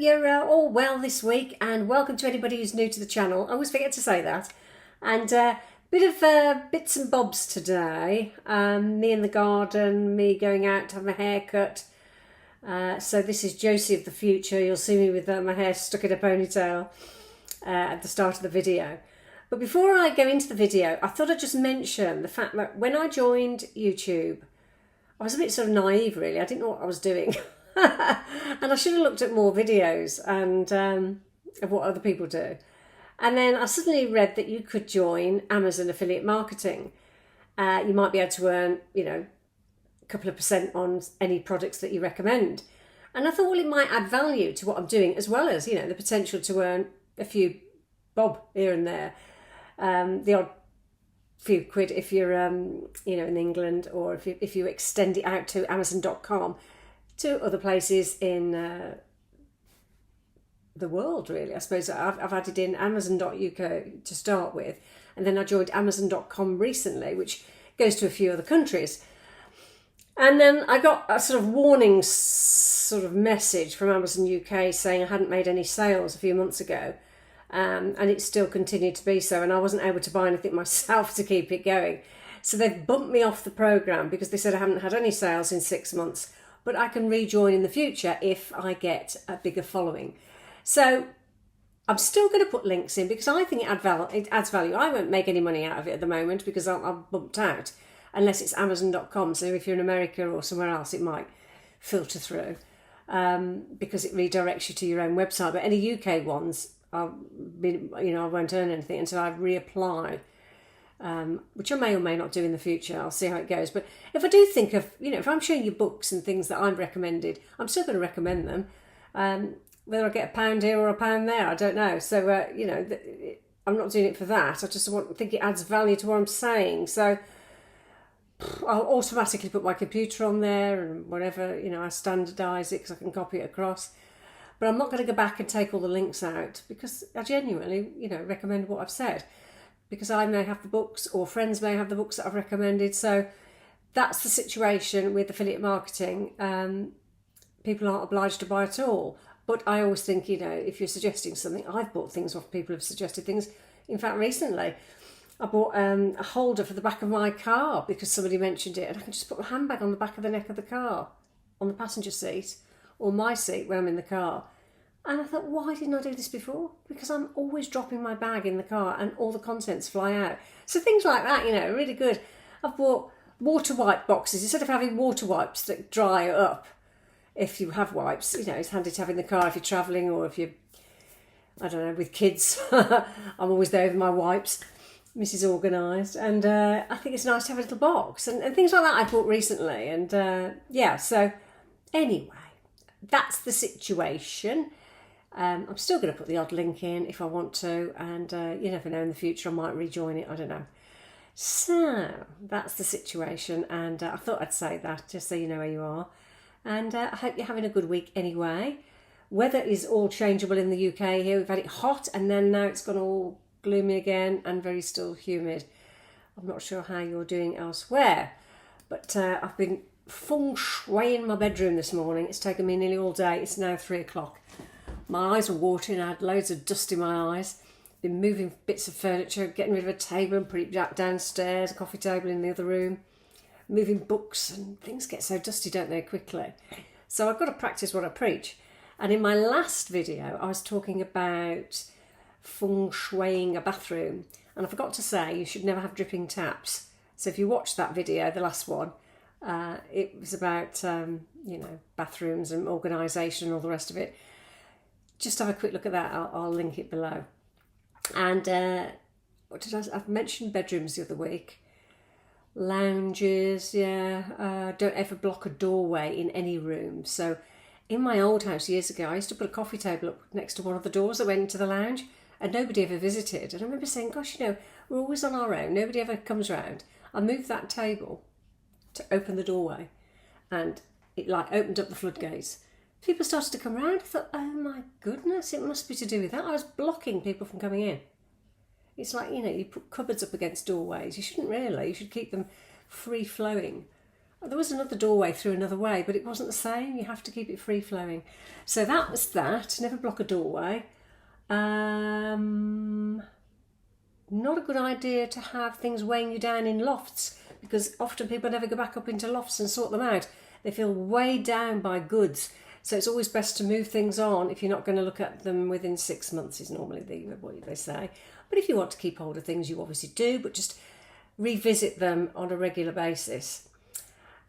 you're all well this week, and welcome to anybody who's new to the channel. I always forget to say that. And bit of bits and bobs today. Me in the garden, me going out to have my hair cut. So this is Josie of the future. You'll see me with my hair stuck in a ponytail at the start of the video. But before I go into the video, I thought I'd just mention the fact that when I joined YouTube, I was a bit sort of naive really. I didn't know what I was doing. And I should have looked at more videos and of what other people do. And then I suddenly read that you could join Amazon affiliate marketing. You might be able to earn, you know, a couple of % on any products that you recommend. And I thought, well, it might add value to what I'm doing, as well as, you know, the potential to earn a few bob here and there. The odd few quid if you're, you know, in England, or if you extend it out to Amazon.com. To other places in the world, really. I suppose I've added in Amazon.uk to start with, and then I joined Amazon.com recently, which goes to a few other countries. And then I got a sort of warning sort of message from Amazon UK saying I hadn't made any sales a few months ago, and it still continued to be so, and I wasn't able to buy anything myself to keep it going. So they've bumped me off the programme because they said I haven't had any sales in 6 months. But I can rejoin in the future if I get a bigger following. So I'm still going to put links in because I think it adds value. I won't make any money out of it at the moment because I'm bumped out, unless it's Amazon.com. So if you're in America or somewhere else, it might filter through because it redirects you to your own website. But any UK ones, I won't earn anything until I reapply. Which I may or may not do in the future. I'll see how it goes. But if I do think of, you know, if I'm showing you books and things that I've recommended, I'm still going to recommend them. Whether I get a pound here or a pound there, I don't know. So, you know, I'm not doing it for that. I just think it adds value to what I'm saying. So I'll automatically put my computer on there and whatever, you know, I standardise it because I can copy it across. But I'm not going to go back and take all the links out because I genuinely, you know, recommend what I've said. Because I may have the books, or friends may have the books that I've recommended. So that's the situation with affiliate marketing. People aren't obliged to buy at all. But I always think, you know, if you're suggesting something, I've bought things off people who've suggested things. In fact, recently, I bought a holder for the back of my car because somebody mentioned it. And I can just put my handbag on the back of the neck of the car, on the passenger seat, or my seat when I'm in the car. And I thought, why didn't I do this before? Because I'm always dropping my bag in the car and all the contents fly out. So things like that, you know, are really good. I've bought water wipe boxes. Instead of having water wipes that dry up, if you have wipes, you know, it's handy to have in the car if you're travelling or if you're, I don't know, with kids. I'm always there with my wipes. Mrs. Organised. And I think it's nice to have a little box. And things like that I bought recently. And yeah, so anyway, that's the situation. I'm still going to put the odd link in if I want to, and you never know, in the future I might rejoin it, I don't know. So that's the situation, and I thought I'd say that just so you know where you are. And I hope you're having a good week anyway. Weather is all changeable in the UK here. We've had it hot and then now it's gone all gloomy again and very still humid. I'm not sure how you're doing elsewhere, but I've been Feng Shui in my bedroom this morning. It's taken me nearly all day. It's now 3 o'clock. My eyes were watering, I had loads of dust in my eyes. Been moving bits of furniture, getting rid of a table and putting it back downstairs, a coffee table in the other room. Moving books, and things get so dusty, don't they, quickly. So I've got to practice what I preach. And in my last video, I was talking about Feng Shuiing a bathroom. And I forgot to say, you should never have dripping taps. So if you watch that video, the last one, it was about, you know, bathrooms and organisation and all the rest of it. Just have a quick look at that. I'll link it below. And what did I've mentioned bedrooms the other week. Lounges, yeah. Don't ever block a doorway in any room. So in my old house years ago, I used to put a coffee table up next to one of the doors that went into the lounge, and nobody ever visited. And I remember saying, gosh, you know, we're always on our own. Nobody ever comes round. I moved that table to open the doorway, and it like opened up the floodgates. People started to come round. I thought, oh my goodness, it must be to do with that. I was blocking people from coming in. It's like, you know, you put cupboards up against doorways. You shouldn't really. You should keep them free flowing. There was another doorway through another way, but it wasn't the same. You have to keep it free flowing. So that was that. Never block a doorway. Not a good idea to have things weighing you down in lofts, because often people never go back up into lofts and sort them out. They feel weighed down by goods. So it's always best to move things on if you're not going to look at them within 6 months is normally what they say. But if you want to keep hold of things, you obviously do, but just revisit them on a regular basis.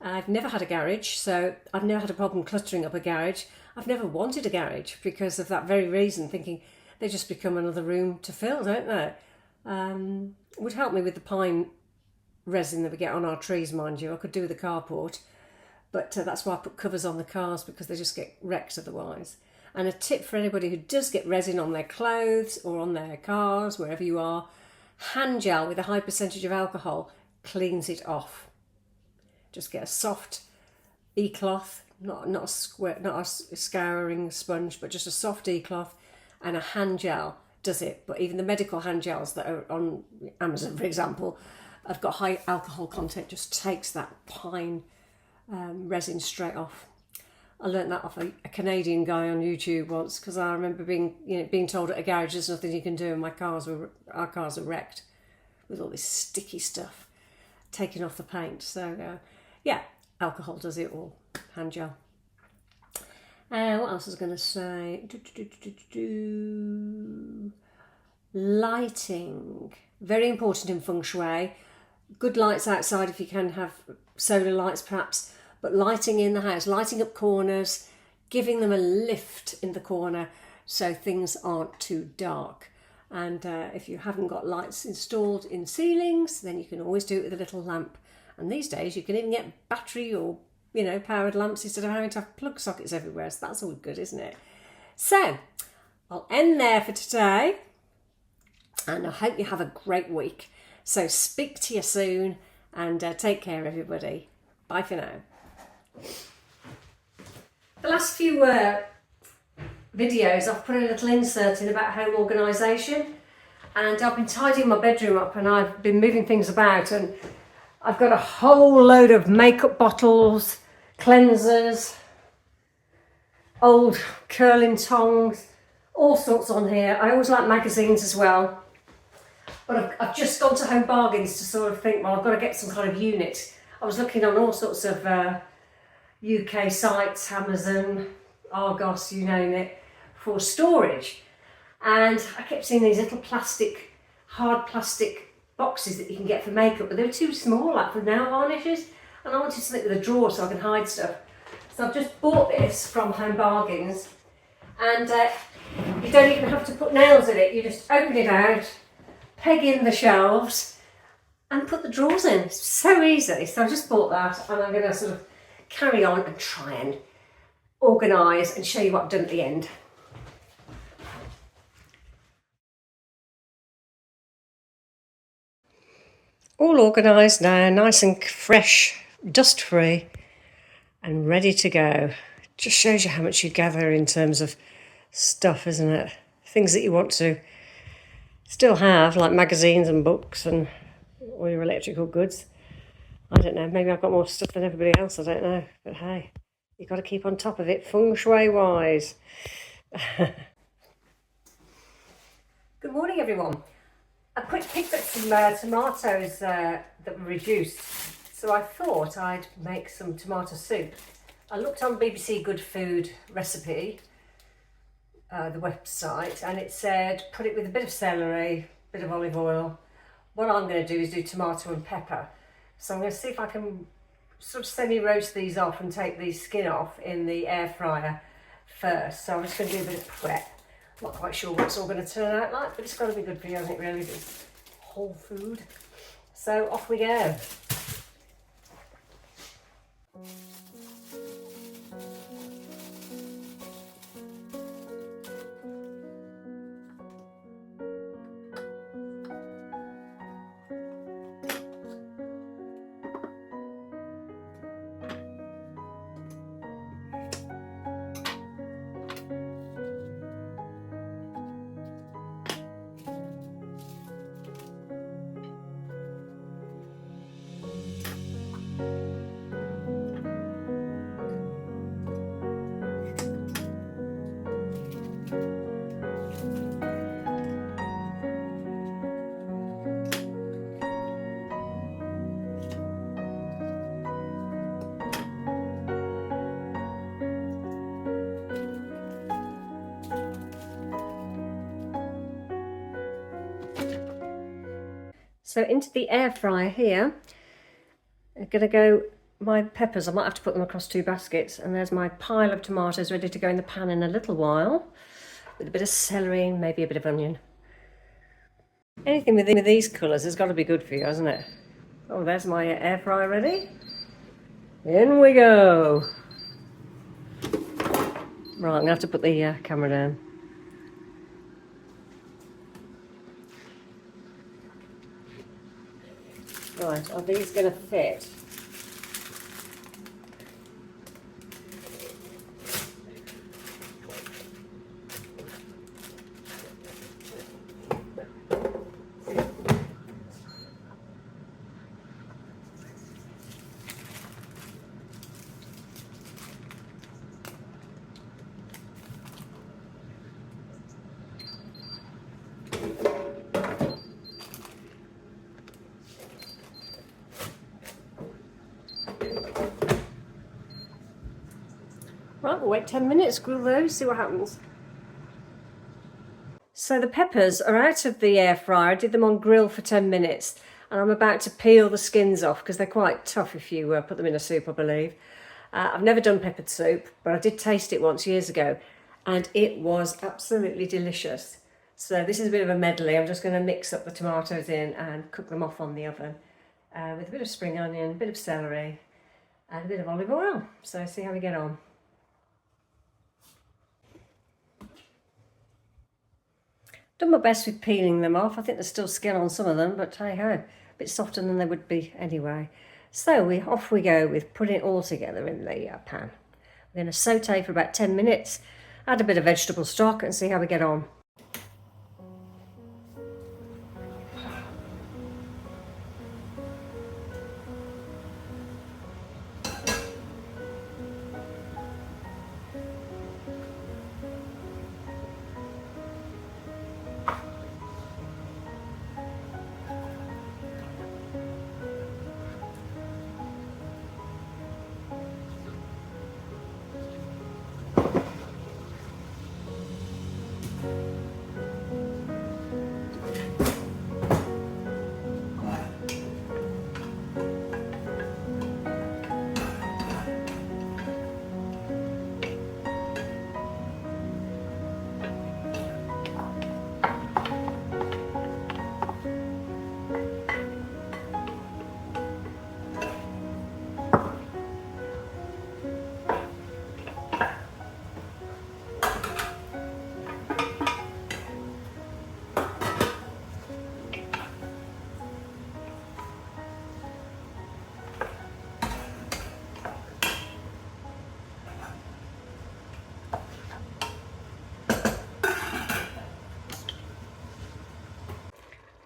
I've never had a garage, so I've never had a problem cluttering up a garage. I've never wanted a garage because of that very reason, thinking they just become another room to fill, don't they? It would help me with the pine resin that we get on our trees, mind you. I could do with a carport, but that's why I put covers on the cars, because they just get wrecked otherwise. And a tip for anybody who does get resin on their clothes or on their cars, wherever you are, hand gel with a high percentage of alcohol cleans it off. Just get a soft e-cloth, not a scouring sponge, but just a soft e-cloth, and a hand gel does it. But even the medical hand gels that are on Amazon, for example, have got high alcohol content, just takes that pine resin straight off. I learnt that off a Canadian guy on YouTube once, because I remember being told at a garage there's nothing you can do, and our cars are wrecked with all this sticky stuff taking off the paint. So yeah, alcohol does it all, hand gel. What else was I going to say? Lighting, very important in Feng Shui. Good lights outside if you can have solar lights perhaps, but lighting in the house, lighting up corners, giving them a lift in the corner so things aren't too dark. And if you haven't got lights installed in ceilings, then you can always do it with a little lamp. And these days you can even get battery or powered lamps instead of having to have plug sockets everywhere. So that's all good, isn't it? So I'll end there for today, and I hope you have a great week. So speak to you soon, and take care, everybody. Bye for now. The last few videos I've put a little insert in about home organisation, and I've been tidying my bedroom up, and I've been moving things about, and I've got a whole load of makeup bottles, cleansers, old curling tongs, all sorts on here. I always like magazines as well. But I've just gone to Home Bargains to sort of think, well, I've got to get some kind of unit. I was looking on all sorts of UK sites, Amazon, Argos, you name it, for storage. And I kept seeing these little hard plastic boxes that you can get for makeup, but they were too small, like for nail varnishes. And I wanted something with a drawer so I can hide stuff. So I've just bought this from Home Bargains. And you don't even have to put nails in it. You just open it out, peg in the shelves, and put the drawers in. It's so easy. So I just bought that, and I'm going to sort of carry on and try and organise and show you what I've done at the end. All organised now, nice and fresh, dust free, and ready to go. Just shows you how much you gather in terms of stuff, isn't it? Things that you want to still have, like magazines and books and all your electrical goods. I don't know, maybe I've got more stuff than everybody else, I don't know. But hey, you've got to keep on top of it, Feng Shui wise. Good morning, everyone. I picked up some tomatoes that were reduced, so I thought I'd make some tomato soup. I looked on BBC Good Food recipe, the website, and it said put it with a bit of celery, a bit of olive oil. What I'm going to do is do tomato and pepper. So I'm going to see if I can sort of semi-roast these off and take the skin off in the air fryer first. So I'm just going to do a bit of prep. Not quite sure what it's all going to turn out like, but it's got to be good for you, hasn't it, really? It's whole food. So off we go. So into the air fryer here, I'm going to go my peppers. I might have to put them across 2 baskets. And there's my pile of tomatoes ready to go in the pan in a little while, with a bit of celery and maybe a bit of onion. Anything with these colours has got to be good for you, hasn't it? Oh, there's my air fryer ready. In we go. Right, I'm going to have to put the camera down. Right, are these going to fit? Right, we'll wait 10 minutes, grill those, see what happens. So the peppers are out of the air fryer. I did them on grill for 10 minutes and I'm about to peel the skins off because they're quite tough if you put them in a soup, I believe. I've never done peppered soup, but I did taste it once years ago and it was absolutely delicious. So this is a bit of a medley. I'm just going to mix up the tomatoes in and cook them off on the oven with a bit of spring onion, a bit of celery and a bit of olive oil. So see how we get on. Done my best with peeling them off. I think there's still skin on some of them, but hey ho, a bit softer than they would be anyway. So off we go with putting it all together in the pan. We're going to saute for about 10 minutes, add a bit of vegetable stock and see how we get on.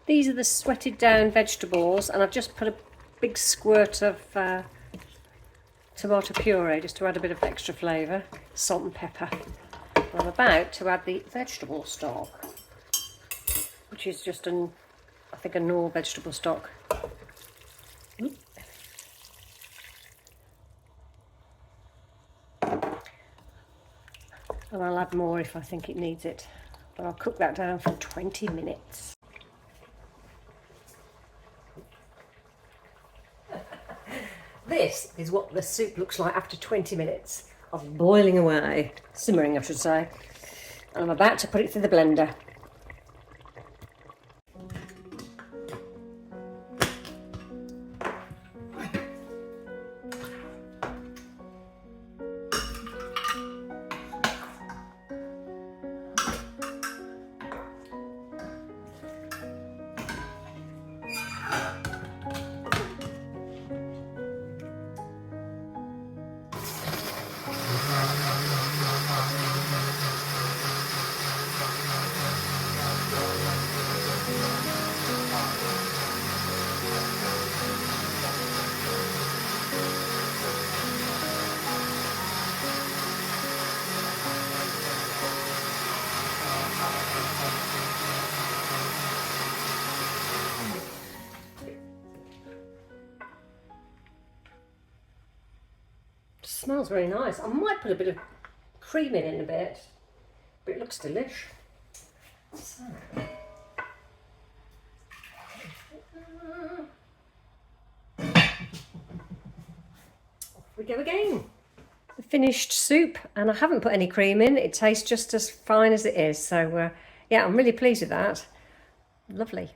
These are the sweated down vegetables and I've just put a big squirt of tomato puree just to add a bit of extra flavour, salt and pepper. I'm about to add the vegetable stock, which is just I think a normal vegetable stock. And I'll add more if I think it needs it, but I'll cook that down for 20 minutes. This is what the soup looks like after 20 minutes of boiling away, simmering I should say. And I'm about to put it through the blender. Smells very nice. I might put a bit of cream in a bit, but it looks delish. So, go again. The finished soup, and I haven't put any cream in. It tastes just as fine as it is. So yeah, I'm really pleased with that. Lovely.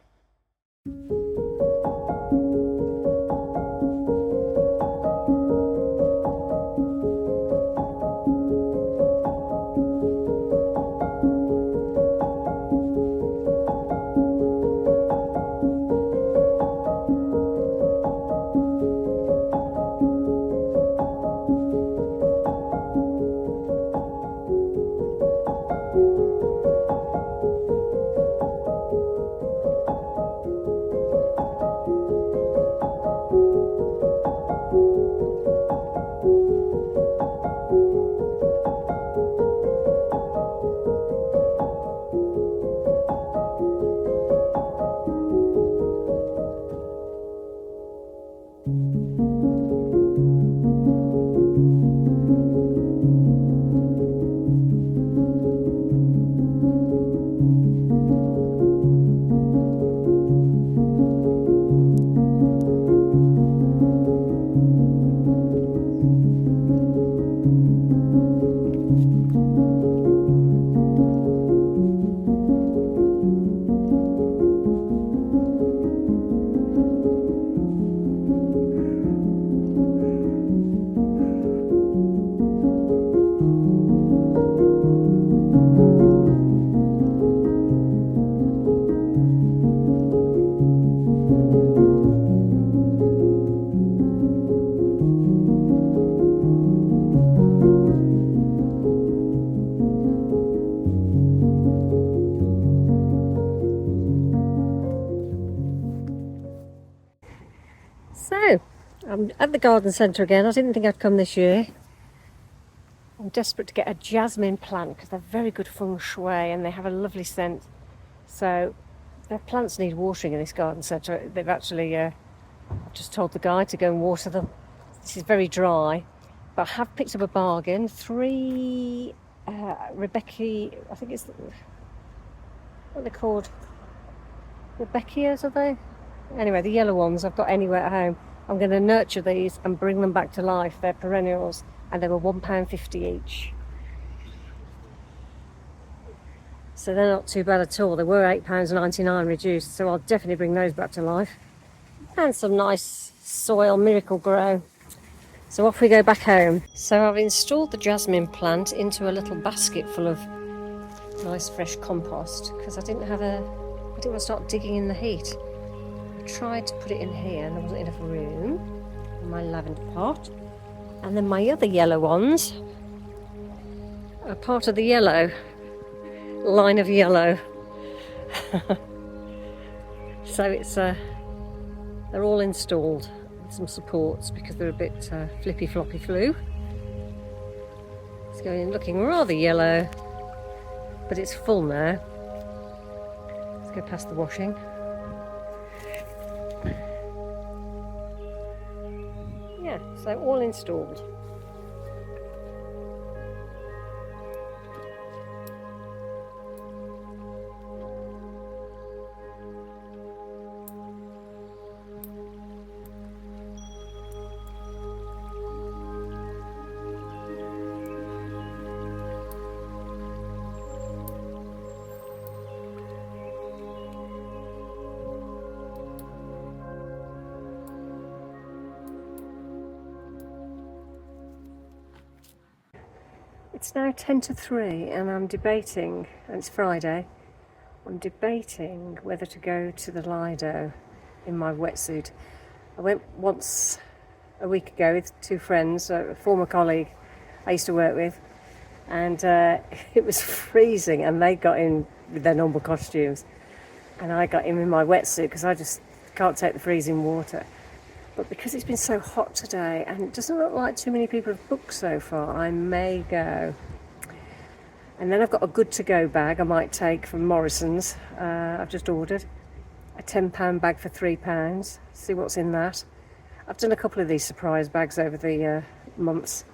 So, I'm at the garden centre again. I didn't think I'd come this year. I'm desperate to get a jasmine plant because they're very good feng shui and they have a lovely scent. So, their plants need watering in this garden centre. They've actually, I've just told the guy to go and water them. This is very dry, but I have picked up a bargain. 3 Rebecca, I think it's, what are they called? Rebecchias, are they? Anyway, the yellow ones I've got anywhere at home. I'm going to nurture these and bring them back to life. They're perennials and they were £1.50 each. So they're not too bad at all. They were £8.99 reduced, so I'll definitely bring those back to life. And some nice soil Miracle Grow. So off we go back home. So I've installed the jasmine plant into a little basket full of nice fresh compost because I didn't want to start digging in the heat. I tried to put it in here and there wasn't enough room in my lavender pot. And then my other yellow ones are part of the yellow line of yellow. So it's they're all installed with some supports because they're a bit flippy floppy flu. It's going looking rather yellow, but it's full now. Let's go past the washing. Yeah, so all installed. It's now 10 to 3 and I'm debating, and it's Friday, I'm debating whether to go to the Lido in my wetsuit. I went once a week ago with 2 friends, a former colleague I used to work with, and it was freezing and they got in with their normal costumes and I got in with my wetsuit because I just can't take the freezing water. But because it's been so hot today and it doesn't look like too many people have booked so far, I may go. And then I've got a good to go bag I might take from Morrison's. I've just ordered a £10 bag for £3. See what's in that. I've done a couple of these surprise bags over the months.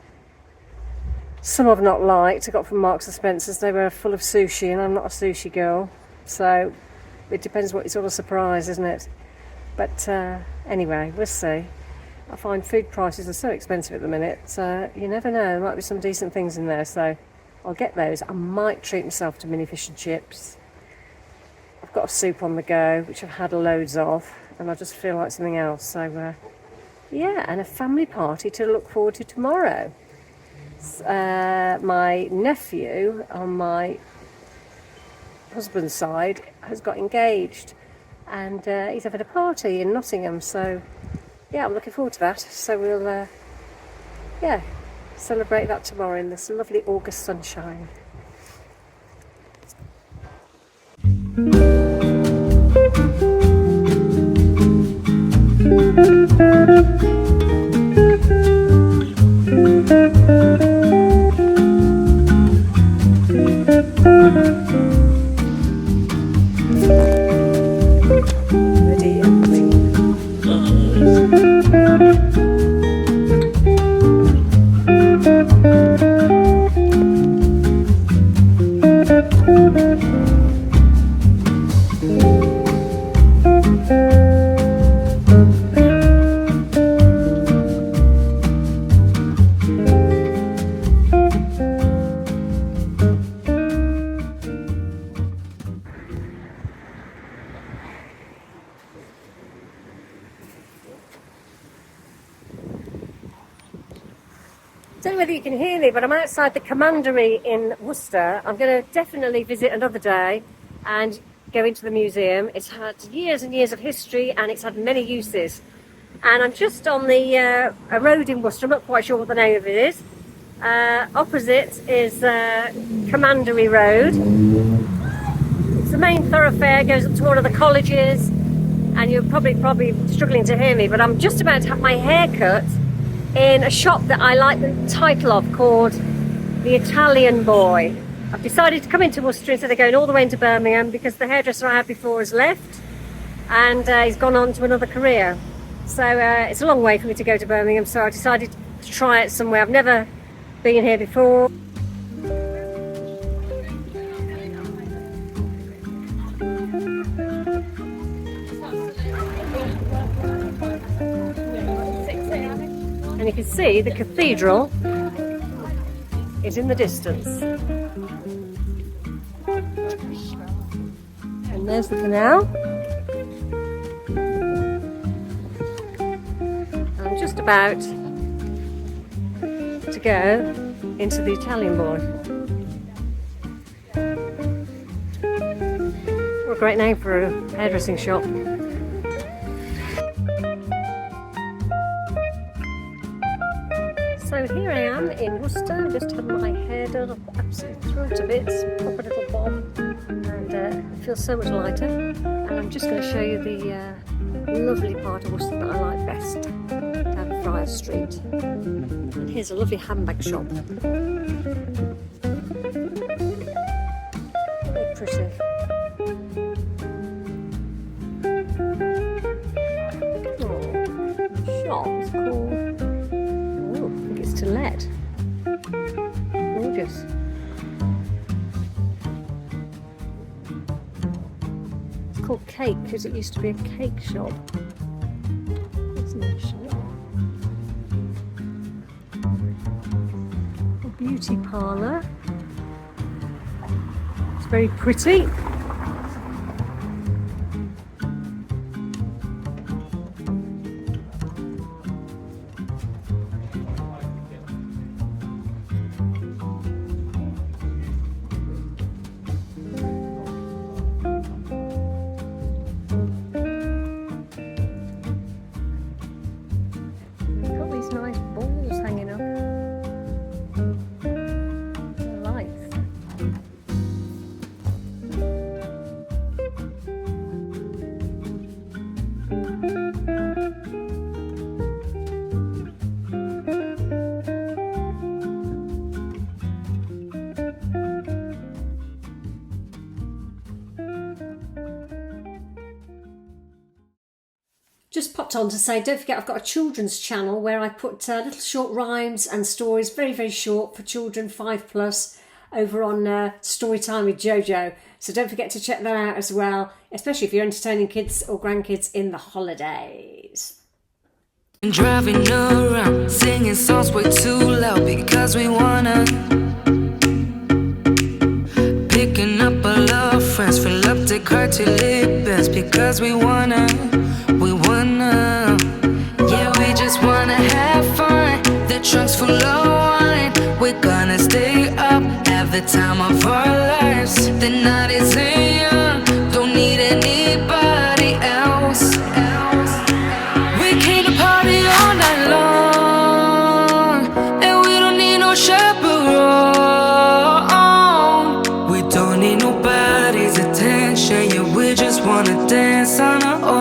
Some I've not liked. I got from Marks and Spencer's. They were full of sushi and I'm not a sushi girl. So it depends what you sort of surprise, isn't it? But anyway, we'll see. I find food prices are so expensive at the minute, so you never know, there might be some decent things in there, so I'll get those. I might treat myself to mini fish and chips. I've got a soup on the go, which I've had loads of, and I just feel like something else. So, yeah, and a family party to look forward to tomorrow. My nephew on my husband's side has got engaged, and he's having a party in Nottingham, so yeah, I'm looking forward to that. So we'll, yeah, celebrate that tomorrow in this lovely August sunshine. Ready and clean. I don't know whether you can hear me, but I'm outside the Commandery in Worcester. I'm going to definitely visit another day and go into the museum. It's had years and years of history, and it's had many uses. And I'm just on the a road in Worcester. I'm not quite sure what the name of it is. Opposite is Commandery Road. It's the main thoroughfare, goes up to one of the colleges, and you're probably struggling to hear me, but I'm just about to have my hair cut in a shop that I like the title of, called The Italian Boy. I've decided to come into Worcester instead of going all the way into Birmingham, because the hairdresser I had before has left, and he's gone on to another career. So it's a long way for me to go to Birmingham, so I decided to try it somewhere. I've never been here before. And you can see the cathedral is in the distance. And there's the canal. I'm just about to go into the Italian Boy. What a great name for a hairdressing shop. So here I am in Worcester. I just had my hair done. I've absolutely thrown to bits, proper little bob, and it feels so much lighter. And I'm just going to show you the lovely part of Worcester that I like best, down Friar Street. And here's a lovely handbag shop. Very pretty. Oh, shop's cool. To let. Gorgeous. It's called Cake because it used to be a cake shop. That's a nice shop. A beauty parlour. It's very pretty. Nice balls hanging up. Lights. Just popped on to say, don't forget I've got a children's channel where I put little short rhymes and stories, very, very short for children 5+, over on Storytime with Jojo. So don't forget to check that out as well, especially if you're entertaining kids or grandkids in the holidays. Driving around, singing songs way too loud because we wanna. Picking up our love friends, fill up the car till it bends because we wanna. Yeah, we just wanna have fun. The trunk's full of wine. We're gonna stay up, have the time of our lives. The night is young, don't need anybody else. We came to party all night long, and we don't need no chaperone. We don't need nobody's attention, yeah, we just wanna dance on our own.